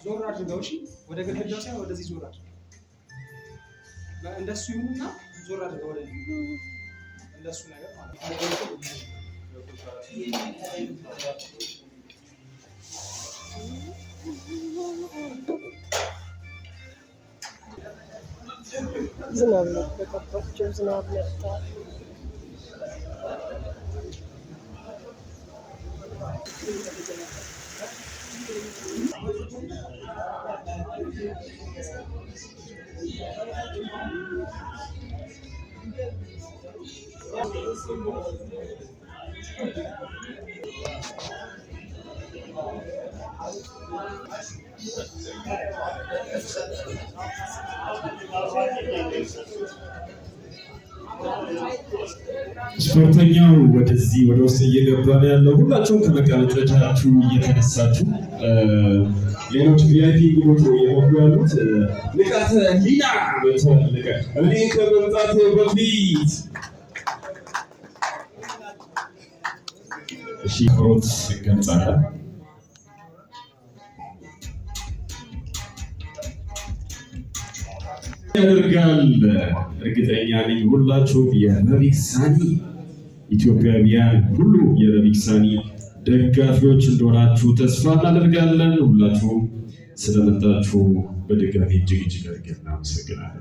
ዞር አድርገው እሺ፣ ወደ ግድግዳው ሳይሆን ወደዚህ ዞር አድርገው እንደሱ ይሁንና ዞር አድርገው ወደ እንደሱ ነገር ማለት ነው። ዝናብ ነው ተቀባቸው ዝናብ መጣ። ስፖርተኛው ወደዚህ ወደ ውስጥ እየገባ ነው ያለው። ሁላችሁም ከመቀመጫችሁ እየተነሳችሁ ሌሎች ቪአይፒ ግሩፕ እየገቡ ያሉት ንቃተ ህሊና በተለቀ እኔ ከመምጣቴ በፊት እሺ ክብሮት ይገልጻል። ያደርጋል እርግጠኛ ነኝ ሁላችሁም የረቢክ ሳኒ ኢትዮጵያውያን ሁሉ የረቢክ ሳኒ ደጋፊዎች እንደሆናችሁ ተስፋ እናደርጋለን። ሁላችሁም ስለመጣችሁ በድጋሚ እጅግ አድርገን እናመሰግናለን።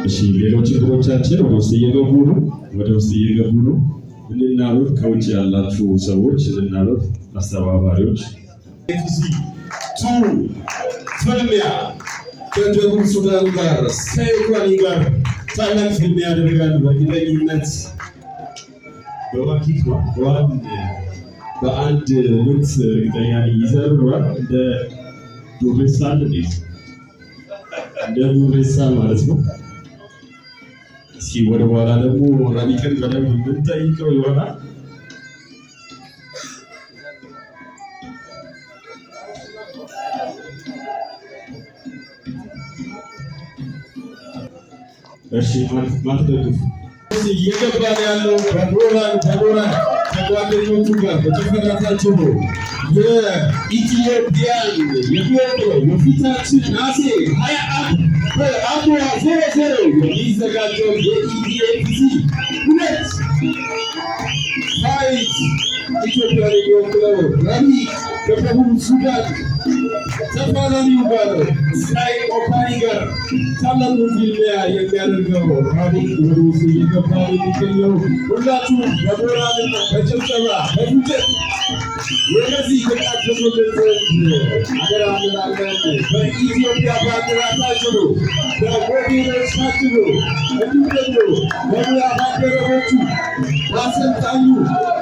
እሺ ሌሎች ህዝቦቻችን ወደ ውስጥ እየገቡ ነው። እንናበብ፣ ከውጭ ያላችሁ ሰዎች እንናበብ፣ አስተባባሪዎች ፍልሚያ ከደቡብ ሱዳን ጋር ከዩክሬን ጋር ታላቅ ፍልሚያ ያደርጋል። በእርግጠኝነት በዋኪት በአንድ ምት እርግጠኛ ይዘርሯል። እንደ ዱሬሳ ማለት ነው። እስኪ ወደ በኋላ ደግሞ ረቢክን በደንብ የምንጠይቀው ይሆናል። እሺ ማትደግፍ እየገባ ያለው በዶላር ከጓደኞቹ ጋር በተፈራታቸው ነው። የኢትዮጵያን የፊታችን ነሐሴ 21 በአድዋ 00 የሚዘጋጀው የኢቲኤፍሲ 2 ፋይት ኢትዮጵያን የሚወክለው ረቢክ ከደቡብ ሱዳን ተፋላሚው ጋር ስካይ ኦፓኒ ጋር ታላቁ ፍልሚያ የሚያደርገው ረቢክ ወደ ውስጥ እየገባ የሚገኘው ሁላችሁ በሞራልና በጭብጨባ በፉጨት ወደዚህ ተቃደሙልን ዘንድ አደራ እንላለን። በኢትዮጵያ ባንዲራ ታጅቦ በሞዴሎች ታጅቦ እንዲሁም ደግሞ በሙያ ባልደረቦቹ በአሰልጣኙ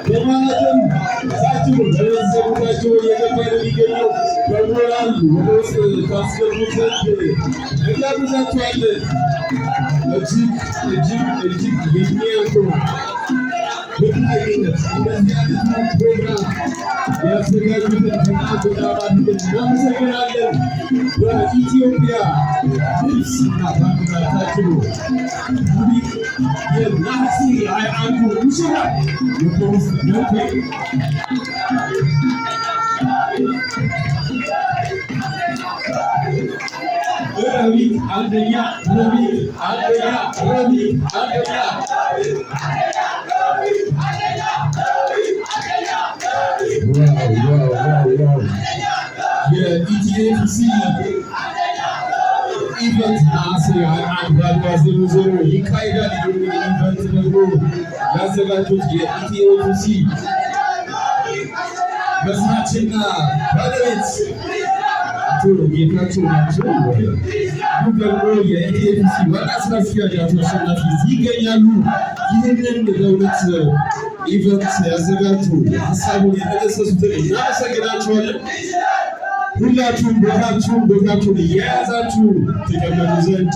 በማናጀሩ ታጅቦ በቤተሰቦቻቸው እየገባ የሚገኘው በሞራል ወደ ውስጥ ታስገቡ ዘንድ እንጋብዛችኋለን። እጅግ የሚያምሩ በታይነት እንደዚህ አይነት ፕሮግራም ያዘጋጁትን በጣም እናመሰግናለን። በኢትዮጵያ ልብስና ባንዲራ ታጅቦ ረቢክ የነሐሴ 21 ሙሽራ የፖሊስ ገብቶ ረቢክ አንደኛ ኢቨንት ነሐሴ 21 በአድዋ 00 ይካሄዳል። ኢቨንት ደግሞ ያዘጋጁት የኢቲኦሲ መስራችና ባለቤት አቶ ጌታቸው ናቸው። ይህ ደግሞ የኢቲኦሲ ዋና ስራ አስኪያጅ አቶ አሸናፊ ይገኛሉ። ይህንን በእውነት ኢቨንት ያዘጋጁ ሀሳቡን የጠነሰሱትን እናመሰግናቸዋለን። ሁላችሁም ቦታችሁን እየያዛችሁ ተቀመጡ ዘንድ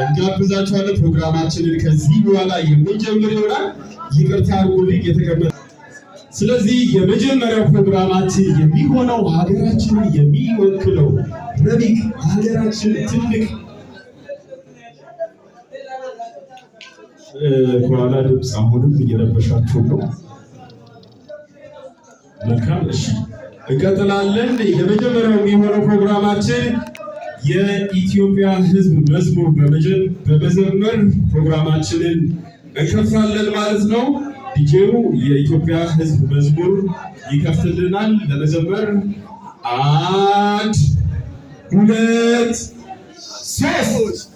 እንጋብዛችኋለን። ፕሮግራማችንን ከዚህ በኋላ የምንጀምር ይሆናል። ይቅርታ አድርጉልኝ የተቀመጠ። ስለዚህ የመጀመሪያው ፕሮግራማችን የሚሆነው ሀገራችንን የሚወክለው ረቂቅ ሀገራችን ትልቅ ከኋላ ድምፅ አሁንም እየረበሻችሁ ነው። መልካም እሺ፣ እንቀጥላለን። የመጀመሪያው የሚሆነው ፕሮግራማችን የኢትዮጵያ ሕዝብ መዝሙር በመዘመር ፕሮግራማችንን እንከፍታለን ማለት ነው። ዲጄው የኢትዮጵያ ሕዝብ መዝሙር ይከፍትልናል። ለመዘመር 1 2 3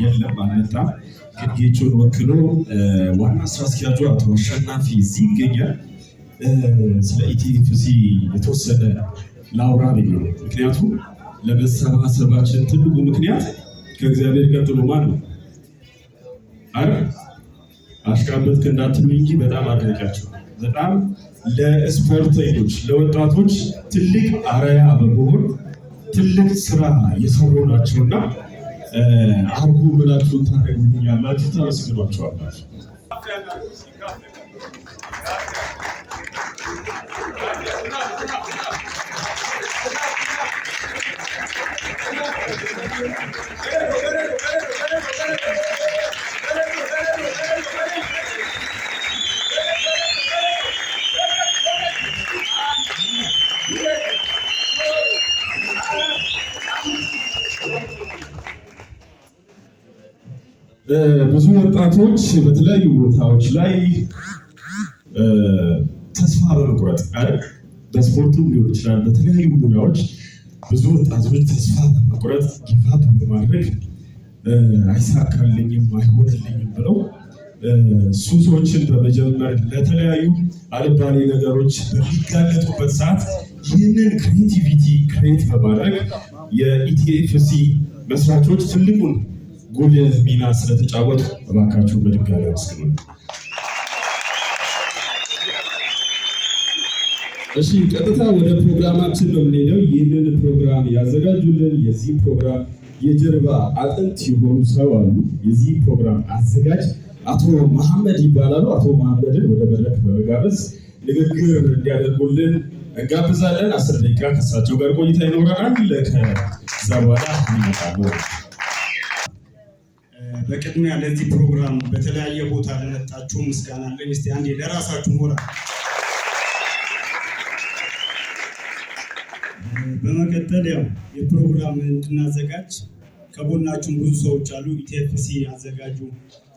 የለም አልመጣም። ግን ጌቾን ወክሎ ዋና ስራ አስኪያጁ አቶ አሸናፊ እዚህ ይገኛል። ስለ ኢቲኤፍሲ የተወሰነ ላውራ ብዬ ነው። ምክንያቱም ለመሰባሰባችን ትልቁ ምክንያት ከእግዚአብሔር ቀጥሎ ማን ነው? አረ አሽቃበትክ እንዳትሉ እንጂ በጣም አድናቂያቸው፣ በጣም ለስፖርተኞች ለወጣቶች ትልቅ አርአያ በመሆን ትልቅ ስራ የሰሩ ናቸውና አርጉ ብላችሁን ታደርጉልኛላችሁ፣ ታመስግኗቸዋላችሁ። ብዙ ወጣቶች በተለያዩ ቦታዎች ላይ ተስፋ በመቁረጥ በስፖርቱም ሊሆን ይችላል፣ በተለያዩ ሙያዎች ብዙ ወጣቶች ተስፋ በመቁረጥ ጊቫፕ በማድረግ አይሳካልኝም፣ አይሆንልኝም ብለው ሱሶችን በመጀመር ለተለያዩ አልባሌ ነገሮች በሚጋለጡበት ሰዓት ይህንን ክሬቲቪቲ ክሬት በማድረግ የኢቲኤፍሲ መስራቾች ትልቁን ጉልህ ሚና ስለተጫወቱ እባካችሁ በድጋሚ አመስግኑ። እሺ፣ ቀጥታ ወደ ፕሮግራማችን ነው የምንሄደው። ይህንን ፕሮግራም ያዘጋጁልን የዚህ ፕሮግራም የጀርባ አጥንት የሆኑ ሰው አሉ። የዚህ ፕሮግራም አዘጋጅ አቶ መሐመድ ይባላሉ። አቶ መሐመድን ወደ መድረክ በመጋበዝ ንግግር እንዲያደርጉልን እንጋብዛለን። 10 ደቂቃ ከእሳቸው ጋር ቆይታ ይኖረናል። ከዛ በኋላ ይመጣሉ። በቅድሚያ ለዚህ ፕሮግራም በተለያየ ቦታ ለመጣችሁ ምስጋና አለኝ። እስቲ አንዴ ለራሳችሁ ሞራል በመቀጠል ያው የፕሮግራም እንድናዘጋጅ ከጎናችን ብዙ ሰዎች አሉ። ኢቲኤፍሲ ያዘጋጁ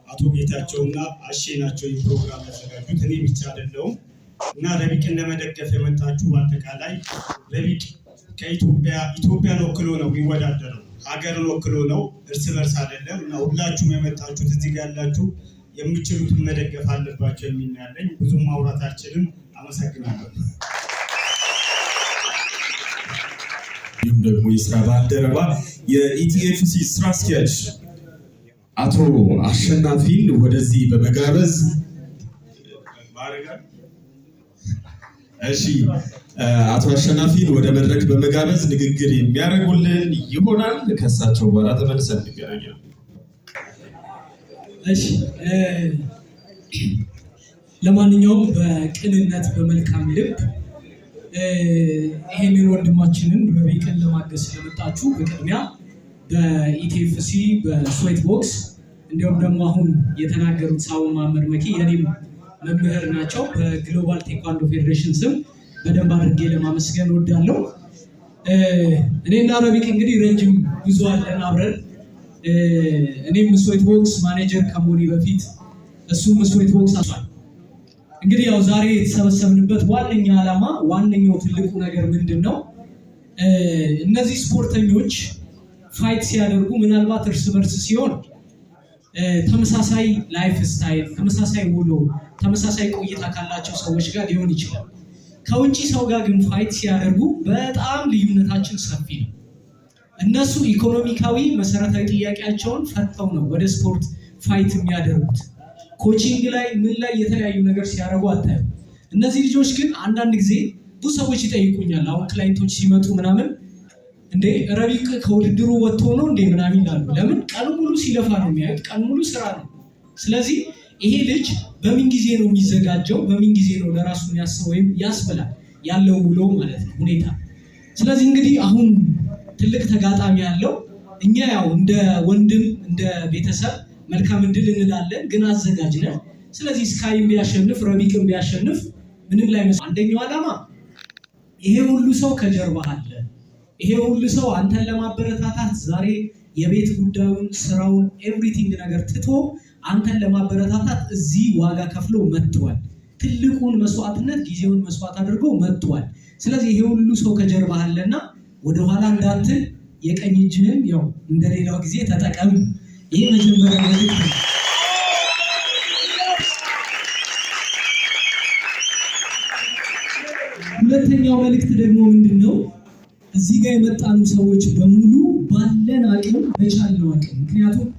አቶ ጌታቸውና አሼ ናቸው የፕሮግራም ያዘጋጁት፣ እኔ ብቻ አይደለሁም። እና ረቢቅን ለመደገፍ የመጣችሁ በአጠቃላይ ረቢቅ ኢትዮጵያን ወክሎ ነው የሚወዳደረው፣ ሀገርን ወክሎ ነው፣ እርስ በርስ አይደለም። እና ሁላችሁም የመጣችሁት እዚህ ጋር ያላችሁ የምችሉትን መደገፍ አለባቸው የሚል ያለኝ። ብዙም ማውራት አልችልም። አመሰግናለሁ። ይህም ደግሞ የስራ ባልደረባ የኢቲኤፍሲ ስራ አስኪያጅ አቶ አሸናፊን ወደዚህ በመጋበዝ አቶ አሸናፊን ወደ መድረክ በመጋበዝ ንግግር የሚያደርጉልን ይሆናል። ከእሳቸው በኋላ ተመልሰን እንገናኛለን። ለማንኛውም በቅንነት በመልካም ልብ ይሄንን ወንድማችንን ረቢቅን ለማገዝ ስለመጣችሁ በቅድሚያ በኢቲኤፍሲ በስዌት ቦክስ እንዲሁም ደግሞ አሁን የተናገሩት ሳውን መሐመድ መኪ የኔም መምህር ናቸው። በግሎባል ቴኳንዶ ፌዴሬሽን ስም በደንብ አድርጌ ለማመስገን እወዳለሁ። እኔና ረቢቅ እንግዲህ ረጅም ጉዞ አለን አብረን። እኔም ስዌት ቦክስ ማኔጀር ከመሆኔ በፊት እሱም ስዌት ቦክስ አሷል። እንግዲህ ያው ዛሬ የተሰበሰብንበት ዋነኛ ዓላማ ዋነኛው ትልቁ ነገር ምንድን ነው? እነዚህ ስፖርተኞች ፋይት ሲያደርጉ ምናልባት እርስ በርስ ሲሆን ተመሳሳይ ላይፍ ስታይል፣ ተመሳሳይ ውሎ፣ ተመሳሳይ ቆይታ ካላቸው ሰዎች ጋር ሊሆን ይችላል። ከውጭ ሰው ጋር ግን ፋይት ሲያደርጉ በጣም ልዩነታችን ሰፊ ነው። እነሱ ኢኮኖሚካዊ መሰረታዊ ጥያቄያቸውን ፈተው ነው ወደ ስፖርት ፋይት የሚያደርጉት። ኮቺንግ ላይ ምን ላይ የተለያዩ ነገር ሲያደርጉ አታዩ። እነዚህ ልጆች ግን አንዳንድ ጊዜ ብዙ ሰዎች ይጠይቁኛል። አሁን ክላይንቶች ሲመጡ ምናምን እንዴ ረቢቅ ከውድድሩ ወጥቶ ነው እንዴ ምናምን ይላሉ። ለምን? ቀኑ ሙሉ ሲለፋ ነው የሚያዩት፣ ቀኑ ሙሉ ስራ ነው። ስለዚህ ይሄ ልጅ በምን ጊዜ ነው የሚዘጋጀው፣ በምን ጊዜ ነው ለራሱ የሚያስበው ወይም ያስብላል ያለው ውሎ ማለት ነው ሁኔታ። ስለዚህ እንግዲህ አሁን ትልቅ ተጋጣሚ ያለው እኛ ያው እንደ ወንድም እንደ ቤተሰብ መልካም እድል እንላለን፣ ግን አዘጋጅ ነን። ስለዚህ ስካይም ቢያሸንፍ ረቢቅም ቢያሸንፍ ምንም ላይ መስል አንደኛው ዓላማ ይሄ ሁሉ ሰው ከጀርባ አለ። ይሄ ሁሉ ሰው አንተን ለማበረታታት ዛሬ የቤት ጉዳዩን፣ ስራውን፣ ኤቭሪቲንግ ነገር ትቶ አንተን ለማበረታታት እዚህ ዋጋ ከፍሎ መጥቷል። ትልቁን መስዋዕትነት ጊዜውን መስዋዕት አድርጎ መጥቷል። ስለዚህ ይሄ ሁሉ ሰው ከጀርባ አለና ወደኋላ እንዳትል የቀኝ እጅህን ያው እንደሌላው ጊዜ ተጠቀም። ይሄ መጀመሪያ መልእክት ነው። ሁለተኛው መልእክት ደግሞ ምንድን ነው? እዚህ ጋር የመጣኑ ሰዎች በሙሉ ባለን አቅም በቻልነው አቅም፣ ምክንያቱም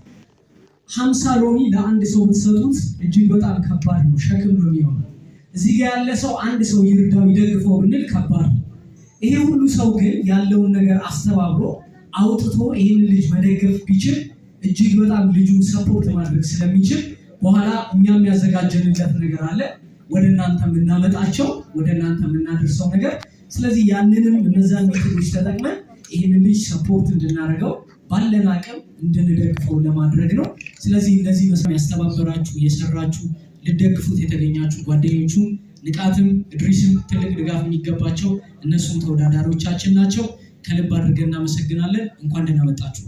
50 ሎሚ ለአንድ ሰው ብትሰጡት እጅግ በጣም ከባድ ነው፣ ሸክም ነው የሚሆነው። እዚህ ጋር ያለ ሰው አንድ ሰው ይርዳው ይደግፈው ብንል ከባድ ነው። ይሄ ሁሉ ሰው ግን ያለውን ነገር አስተባብሮ አውጥቶ ይህንን ልጅ መደገፍ ቢችል እጅግ በጣም ልጁን ሰፖርት ማድረግ ስለሚችል በኋላ እኛም ያዘጋጀንለት ነገር አለ፣ ወደ እናንተ የምናመጣቸው ወደ እናንተ የምናደርሰው ነገር። ስለዚህ ያንንም እነዛን ሜቶዶች ተጠቅመን ይህንን ልጅ ሰፖርት እንድናደርገው ባለን አቅም እንድንደግፈው ለማድረግ ነው። ስለዚህ እነዚህ መስመር ያስተባበራችሁ እየሰራችሁ ልደግፉት የተገኛችሁ ጓደኞቹም ንቃትም እድሪስም ትልቅ ድጋፍ የሚገባቸው እነሱም ተወዳዳሪዎቻችን ናቸው። ከልብ አድርገን እናመሰግናለን። እንኳን ደህና መጣችሁ።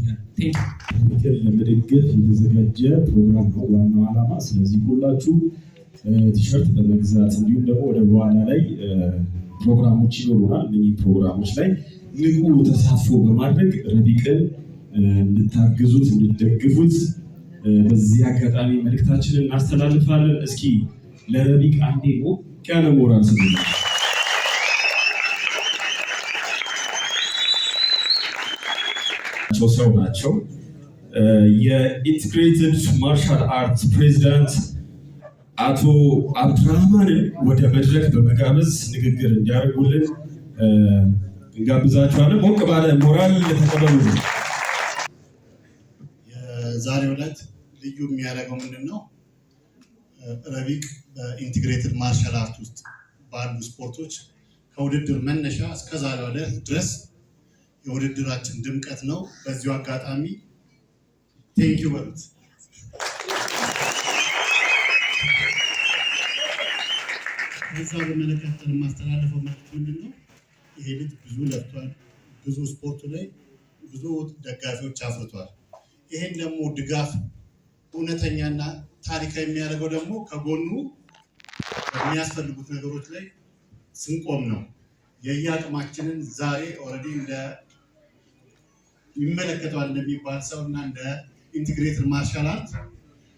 ምክር ለመደገፍ የተዘጋጀ ፕሮግራም ነው ዋናው ዓላማ። ስለዚህ ሁላችሁ ቲሸርት በመግዛት እንዲሁም ደግሞ ወደ በኋላ ላይ ፕሮግራሞች ይኖሩናል። እነዚህ ፕሮግራሞች ላይ ንቁ ተሳትፎ በማድረግ ረቢቅን እንድታግዙት እንድትደግፉት በዚህ አጋጣሚ መልእክታችንን እናስተላልፋለን። እስኪ ለረቢቅ አንዴ ሞቅ ያለ ሞራል ስጡ። ሰው ናቸው። የኢንትግሬትድ ማርሻል አርት ፕሬዚዳንት አቶ አብዱራህማንን ወደ መድረክ በመጋበዝ ንግግር እንዲያደርጉልን እንጋብዛቸዋለን። ሞቅ ባለ ሞራል ተቀበሉ። የዛሬው ዕለት ልዩ የሚያደርገው ምንድን ነው? ረቢቅ በኢንቲግሬትድ ማርሻል አርት ውስጥ ባሉ ስፖርቶች ከውድድር መነሻ እስከ ዛሬው ዕለት ድረስ የውድድራችን ድምቀት ነው። በዚሁ አጋጣሚ ቴንኪው በሉት። ከዛ በመለከተል የማስተላለፈው መልዕክት ምንድን ነው? ይሄ ልጅ ብዙ ለፍቷል። ብዙ ስፖርቱ ላይ ብዙ ደጋፊዎች አፍርቷል። ይሄን ደግሞ ድጋፍ እውነተኛና ታሪካዊ የሚያደርገው ደግሞ ከጎኑ በሚያስፈልጉት ነገሮች ላይ ስንቆም ነው። የየአቅማችንን ዛሬ ኦልሬዲ እንደ ይመለከተዋል እንደሚባል ሰው እና እንደ ኢንቲግሬትድ ማርሻል አርት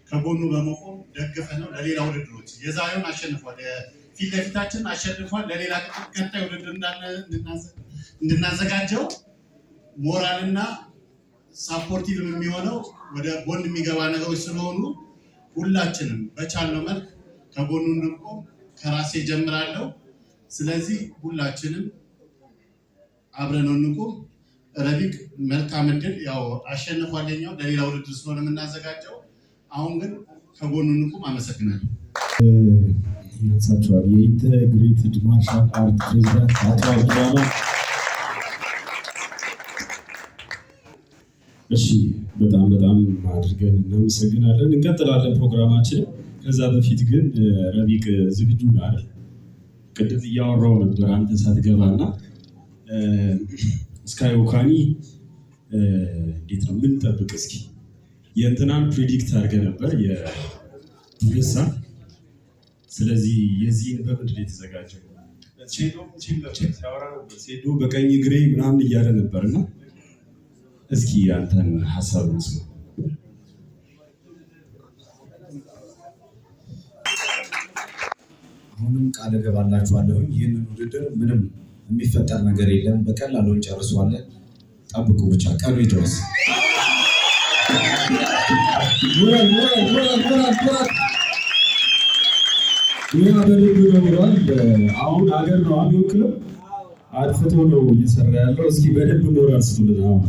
ከጎኑ በመቆም ደግፈ ነው ለሌላ ውድድሮች የዛሬውን አሸንፏል። ፊት ለፊታችን አሸንፏል። ለሌላ ቀጣይ ውድድር እንድናዘጋጀው ሞራልና ሳፖርቲቭ የሚሆነው ወደ ጎን የሚገባ ነገሮች ስለሆኑ ሁላችንም በቻልነው መልክ ከጎኑ እንቆም። ከራሴ ጀምራለሁ። ስለዚህ ሁላችንም አብረን እንቆም። ረቢቅ መልካም እድል። ያው አሸንፏለኛው ለሌላ ውድድር ስለሆነ የምናዘጋጀው፣ አሁን ግን ከጎኑ እንቁም። አመሰግናለሁ። ይነሳቸዋል የኢንተግሬትድ ማርሻል አርት ፕሬዚዳንት አቶ አብዱራህማን። እሺ በጣም አድርገን እናመሰግናለን። እንቀጥላለን ፕሮግራማችን። ከዛ በፊት ግን ረቢቅ ዝግጁ ነህ አይደል? ቅድም እያወራው ነበር አንተ ሳትገባና ስካይ ኦካኒ እንዴት ነው ምን ጠብቅ እስኪ የእንትናን ፕሬዲክት አድርገህ ነበር የዱሬሳ። ስለዚህ የዚህን በምንድን የተዘጋጀው? ሴዶ በቀኝ እግሬ ምናምን እያለ ነበርና እስኪ አንተን ሀሳብ እንስማ። አሁንም ቃል እገባላችኋለሁ ይህንን ውድድር ምንም የሚፈጠር ነገር የለም፣ በቀላሉ እንጨርሰዋለን። ጠብቁ ብቻ ቀኑ ይድረስ። አሁን ሀገር ነው የሚወክለው፣ አድፍቶ ነው እየሰራ ያለው። እስኪ በደንብ ሞራል ስጡልን።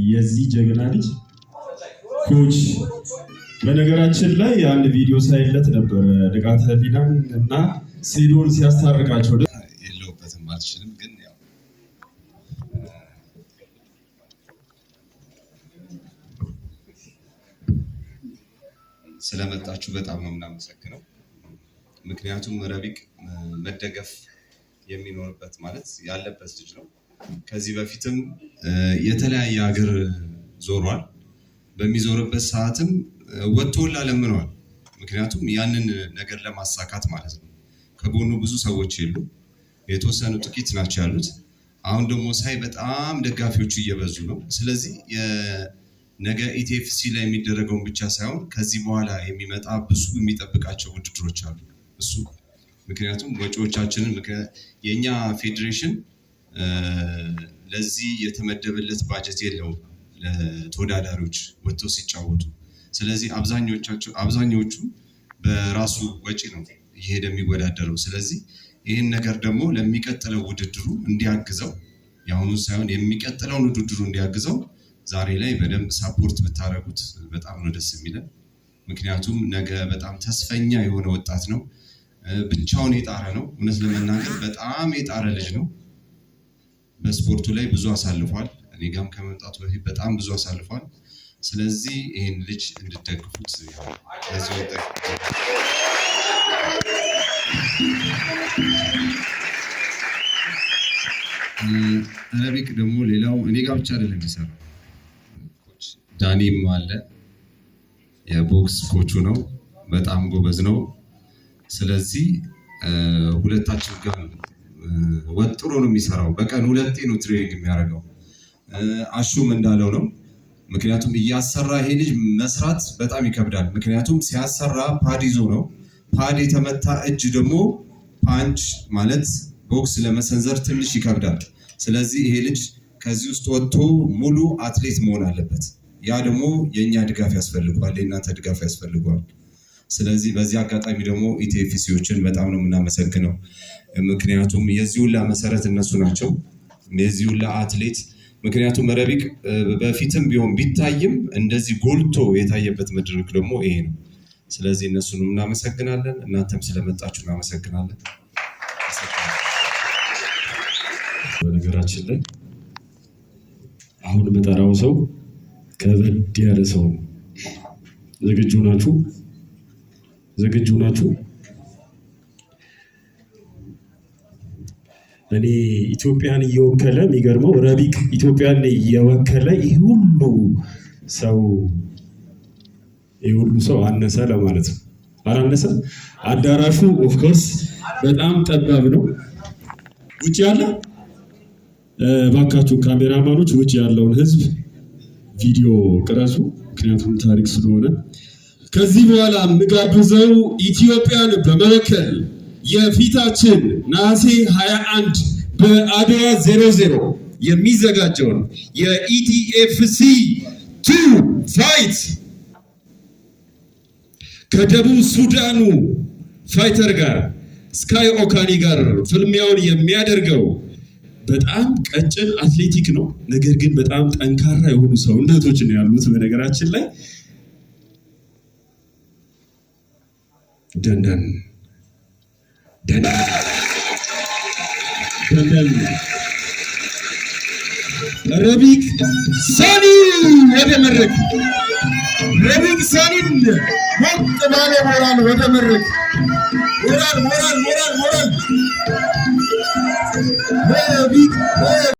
የዚህ ጀግና ልጅ ኮች በነገራችን ላይ አንድ ቪዲዮ ሳይለት ነበር ንቃተ ህሊናን እና ሴዶን ሲያስታርቃቸው። የለውበትም አልችልም፣ ግን ያው ስለመጣችሁ በጣም ነው የምናመሰግነው። ምክንያቱም ረቢቅ መደገፍ የሚኖርበት ማለት ያለበት ልጅ ነው። ከዚህ በፊትም የተለያየ ሀገር ዞሯል። በሚዞርበት ሰዓትም ወጥቶላ ለምነዋል። ምክንያቱም ያንን ነገር ለማሳካት ማለት ነው። ከጎኑ ብዙ ሰዎች የሉ፣ የተወሰኑ ጥቂት ናቸው ያሉት። አሁን ደግሞ ሳይ በጣም ደጋፊዎቹ እየበዙ ነው። ስለዚህ ነገ ኢቲኤፍሲ ላይ የሚደረገውን ብቻ ሳይሆን ከዚህ በኋላ የሚመጣ ብዙ የሚጠብቃቸው ውድድሮች አሉ እሱ። ምክንያቱም ወጪዎቻችንን የእኛ ፌዴሬሽን ለዚህ የተመደበለት ባጀት የለውም ለተወዳዳሪዎች ወጥተው ሲጫወቱ። ስለዚህ አብዛኞቹ በራሱ ወጪ ነው እየሄደ የሚወዳደረው። ስለዚህ ይህን ነገር ደግሞ ለሚቀጥለው ውድድሩ እንዲያግዘው፣ የአሁኑን ሳይሆን የሚቀጥለውን ውድድሩ እንዲያግዘው ዛሬ ላይ በደንብ ሳፖርት ብታደርጉት በጣም ነው ደስ የሚለን። ምክንያቱም ነገ በጣም ተስፈኛ የሆነ ወጣት ነው። ብቻውን የጣረ ነው። እውነት ለመናገር በጣም የጣረ ልጅ ነው። በስፖርቱ ላይ ብዙ አሳልፏል። እኔ ጋም ከመምጣቱ በፊት በጣም ብዙ አሳልፏል። ስለዚህ ይህን ልጅ እንድትደግፉት ረቢቅ ደግሞ ሌላው እኔ ጋር ብቻ አይደለም የሚሰራው፣ ዳኒም አለ፣ የቦክስ ኮቹ ነው፣ በጣም ጎበዝ ነው። ስለዚህ ሁለታችን ጋር ወጥሮ ነው የሚሰራው። በቀን 2 ነው ትሬኒንግ የሚያደርገው። አሹም እንዳለው ነው። ምክንያቱም እያሰራ ይሄ ልጅ መስራት በጣም ይከብዳል። ምክንያቱም ሲያሰራ ፓድ ይዞ ነው። ፓድ የተመታ እጅ ደግሞ ፓንች ማለት ቦክስ ለመሰንዘር ትንሽ ይከብዳል። ስለዚህ ይሄ ልጅ ከዚህ ውስጥ ወጥቶ ሙሉ አትሌት መሆን አለበት። ያ ደግሞ የእኛ ድጋፍ ያስፈልገዋል፣ የእናንተ ድጋፍ ያስፈልገዋል። ስለዚህ በዚህ አጋጣሚ ደግሞ ኢቲኤፍሲዎችን በጣም ነው የምናመሰግነው። ምክንያቱም የዚህ ሁላ መሰረት እነሱ ናቸው፣ የዚህ ሁላ አትሌት። ምክንያቱም ረቢቅ በፊትም ቢሆን ቢታይም እንደዚህ ጎልቶ የታየበት መድረክ ደግሞ ይሄ ነው። ስለዚህ እነሱንም እናመሰግናለን፣ እናንተም ስለመጣችሁ እናመሰግናለን። በነገራችን ላይ አሁን የምጠራው ሰው ከበድ ያለ ሰው። ዝግጁ ናችሁ? እኔ ኢትዮጵያን እየወከለ የሚገርመው ረቢቅ ኢትዮጵያን እየወከለ ይህ ሁሉ ሰው አነሰ ለማለት ነው። አላነሰ? አዳራሹ ኦፍኮርስ በጣም ጠባብ ነው። ውጭ ያለ ባካችሁ ካሜራማኖች ውጭ ያለውን ህዝብ ቪዲዮ ቅረጹ፣ ምክንያቱም ታሪክ ስለሆነ። ከዚህ በኋላ የምጋብዘው ኢትዮጵያን በመወከል የፊታችን ነሐሴ 21 በአድዋ 00 የሚዘጋጀውን የኢቲኤፍሲ 2 ፋይት ከደቡብ ሱዳኑ ፋይተር ጋር ስካይ ኦካኒ ጋር ፍልሚያውን የሚያደርገው በጣም ቀጭን አትሌቲክ ነው። ነገር ግን በጣም ጠንካራ የሆኑ ሰውነቶች ነው ያሉት። በነገራችን ላይ ደንደን ረቢቅ ሳኒ ወደ መድረክ ረቢቅ ሳኒን ሞቅ ባለ ሞራል ወደ መድረክ ሞራል ረቢቅ